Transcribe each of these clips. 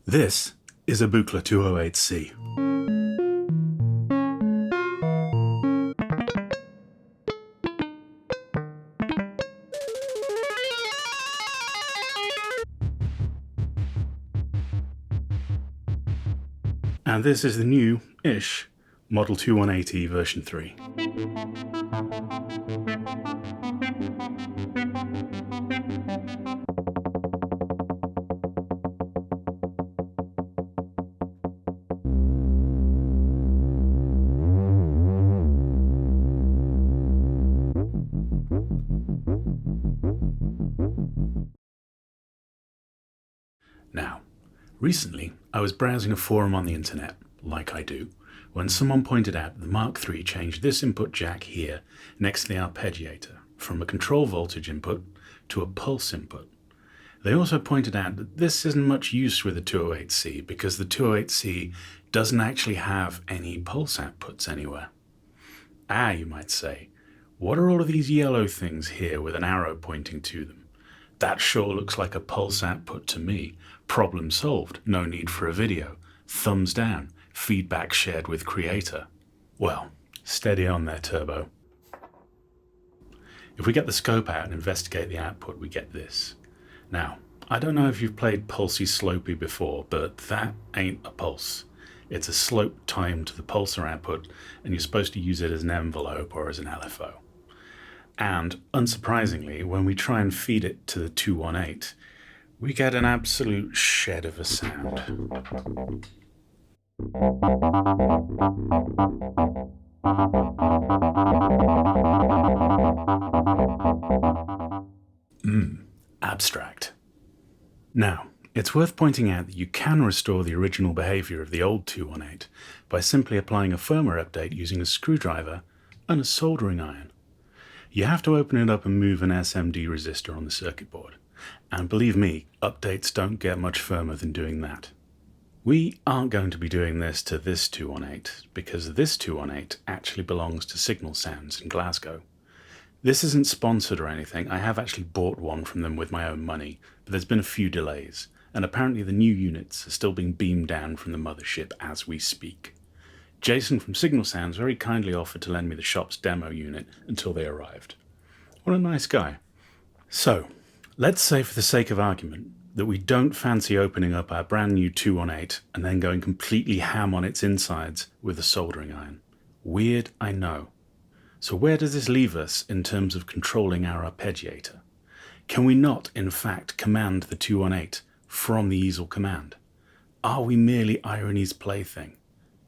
This is a Buchla 208C. And this is the new-ish Model 218E version 3. Now, recently I was browsing a forum on the internet, like I do, when someone pointed out that the Mark III changed this input jack here next to the arpeggiator from a control voltage input to a pulse input. They also pointed out that this isn't much use with the 208C because the 208C doesn't actually have any pulse outputs anywhere. Ah, you might say, what are all of these yellow things here with an arrow pointing to them? That sure looks like a pulse output to me. Problem solved, no need for a video. Thumbs down, feedback shared with creator. Well, steady on there, Turbo. If we get the scope out and investigate the output, we get this. Now, I don't know if you've played Pulsey Slopey before, but that ain't a pulse. It's a slope timed to the pulsar output, and you're supposed to use it as an envelope or as an LFO. And, unsurprisingly, when we try and feed it to the 218, we get an absolute shed of a sound. Abstract. Now, it's worth pointing out that you can restore the original behavior of the old 218 by simply applying a firmware update using a screwdriver and a soldering iron. You have to open it up and move an SMD resistor on the circuit board. And believe me, updates don't get much firmer than doing that. We aren't going to be doing this to this 218 because this 218 actually belongs to Signal Sounds in Glasgow. This isn't sponsored or anything. I have actually bought one from them with my own money, but there's been a few delays, and apparently the new units are still being beamed down from the mothership as we speak. Jason from Signal Sounds very kindly offered to lend me the shop's demo unit until they arrived. What a nice guy. So, let's say for the sake of argument that we don't fancy opening up our brand new 218 and then going completely ham on its insides with a soldering iron. Weird, I know. So where does this leave us in terms of controlling our arpeggiator? Can we not, in fact, command the 218 from the Easel command? Are we merely irony's plaything?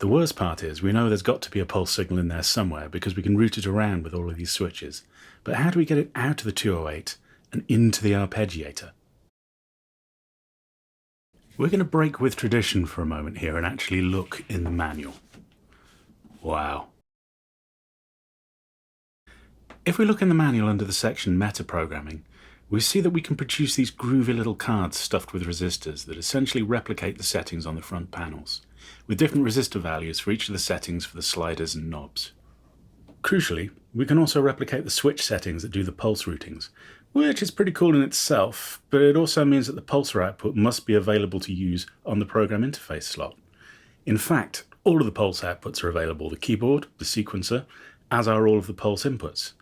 The worst part is we know there's got to be a pulse signal in there somewhere because we can route it around with all of these switches. But how do we get it out of the 208 and into the arpeggiator? We're going to break with tradition for a moment here and actually look in the manual. Wow. If we look in the manual under the section Metaprogramming, we see that we can produce these groovy little cards stuffed with resistors that essentially replicate the settings on the front panels, with different resistor values for each of the settings for the sliders and knobs. Crucially, we can also replicate the switch settings that do the pulse routings, which is pretty cool in itself, but it also means that the pulsar output must be available to use on the program interface slot. In fact, all of the pulse outputs are available, the keyboard, the sequencer, as are all of the pulse inputs.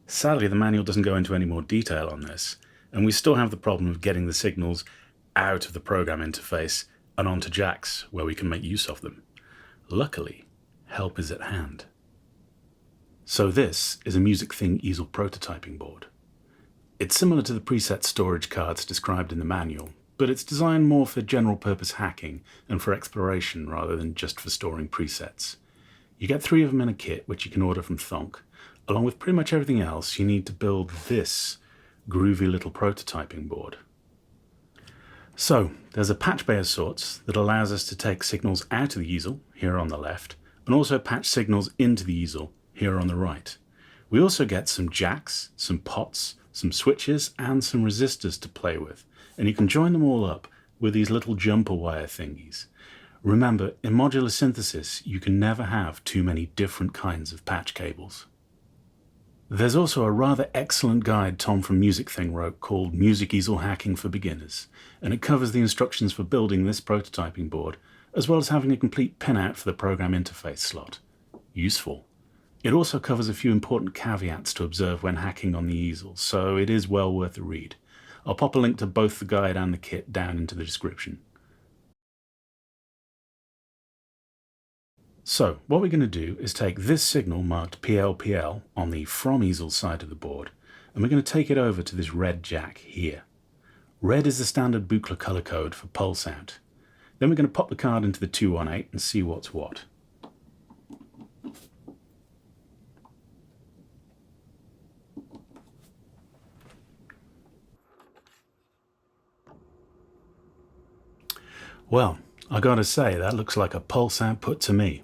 Sadly, the manual doesn't go into any more detail on this, and we still have the problem of getting the signals out of the program interface and onto jacks where we can make use of them. Luckily, help is at hand. So this is a Music Thing Easel prototyping board. It's similar to the preset storage cards described in the manual, but it's designed more for general purpose hacking and for exploration rather than just for storing presets. You get 3 of them in a kit which you can order from Thonk, along with pretty much everything else you need to build this groovy little prototyping board. So, there's a patch bay of sorts that allows us to take signals out of the Easel, here on the left, and also patch signals into the Easel, here on the right. We also get some jacks, some pots, some switches, and some resistors to play with, and you can join them all up with these little jumper wire thingies. Remember, in modular synthesis, you can never have too many different kinds of patch cables. There's also a rather excellent guide Tom from Music Thing wrote called Music Easel Hacking for Beginners, and it covers the instructions for building this prototyping board, as well as having a complete pinout for the program interface slot. Useful. It also covers a few important caveats to observe when hacking on the easel, so it is well worth a read. I'll pop a link to both the guide and the kit down into the description. So, what we're going to do is take this signal marked PLPL on the From Easel side of the board, and we're going to take it over to this red jack here. Red is the standard Buchla color code for pulse out. Then we're going to pop the card into the 218 and see what's what. Well, I gotta say, that looks like a pulse output to me.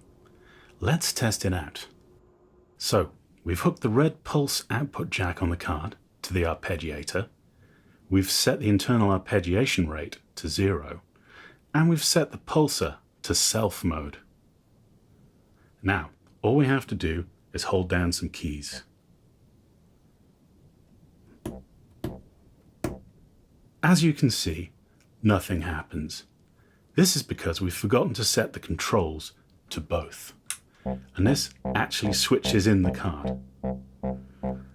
Let's test it out. So, we've hooked the red pulse output jack on the card to the arpeggiator, we've set the internal arpeggiation rate to 0, and we've set the pulsar to self mode. Now, all we have to do is hold down some keys. As you can see, nothing happens. This is because we've forgotten to set the controls to both. And this actually switches in the card.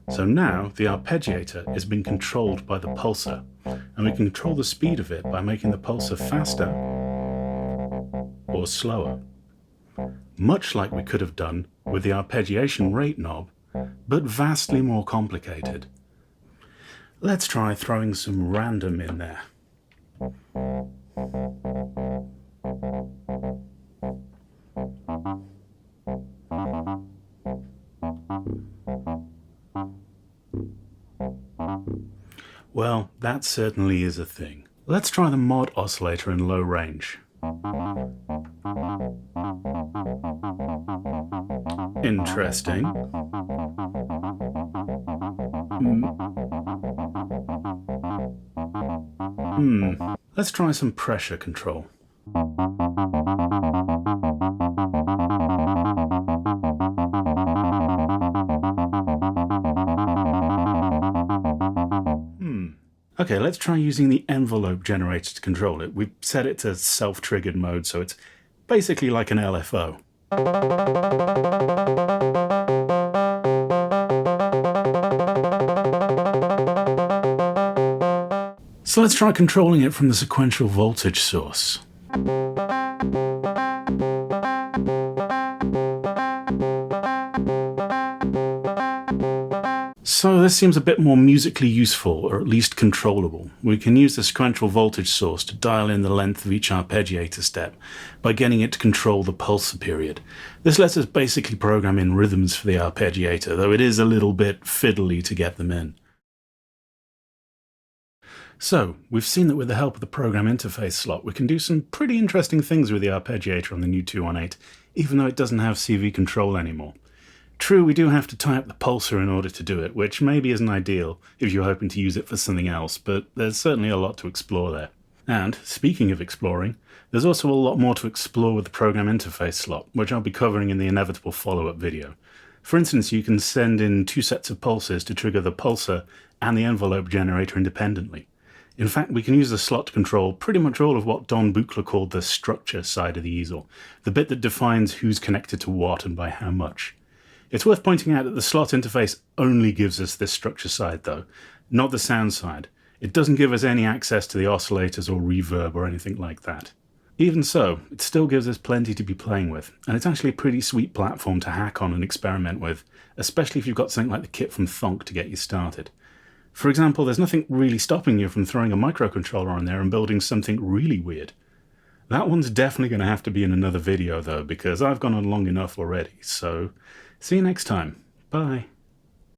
So now the arpeggiator is being controlled by the pulsar, and we control the speed of it by making the pulsar faster or slower. Much like we could have done with the arpeggiation rate knob, but vastly more complicated. Let's try throwing some random in there. Well, that certainly is a thing. Let's try the mod oscillator in low range. Interesting. Let's try some pressure control. Okay, let's try using the envelope generator to control it. We've set it to self-triggered mode, so it's basically like an LFO. So let's try controlling it from the sequential voltage source. So this seems a bit more musically useful, or at least controllable. We can use the sequential voltage source to dial in the length of each arpeggiator step by getting it to control the pulsar period. This lets us basically program in rhythms for the arpeggiator, though it is a little bit fiddly to get them in. So, we've seen that with the help of the program interface slot, we can do some pretty interesting things with the arpeggiator on the new 218, even though it doesn't have CV control anymore. True, we do have to tie up the pulsar in order to do it, which maybe isn't ideal if you're hoping to use it for something else, but there's certainly a lot to explore there. And, speaking of exploring, there's also a lot more to explore with the program interface slot, which I'll be covering in the inevitable follow-up video. For instance, you can send in 2 sets of pulses to trigger the pulsar and the envelope generator independently. In fact, we can use the slot to control pretty much all of what Don Buchla called the structure side of the easel, the bit that defines who's connected to what and by how much. It's worth pointing out that the slot interface only gives us this structure side though, not the sound side. It doesn't give us any access to the oscillators or reverb or anything like that. Even so, it still gives us plenty to be playing with, and it's actually a pretty sweet platform to hack on and experiment with, especially if you've got something like the kit from Thonk to get you started. For example, there's nothing really stopping you from throwing a microcontroller on there and building something really weird. That one's definitely going to have to be in another video though, because I've gone on long enough already, so see you next time. Bye.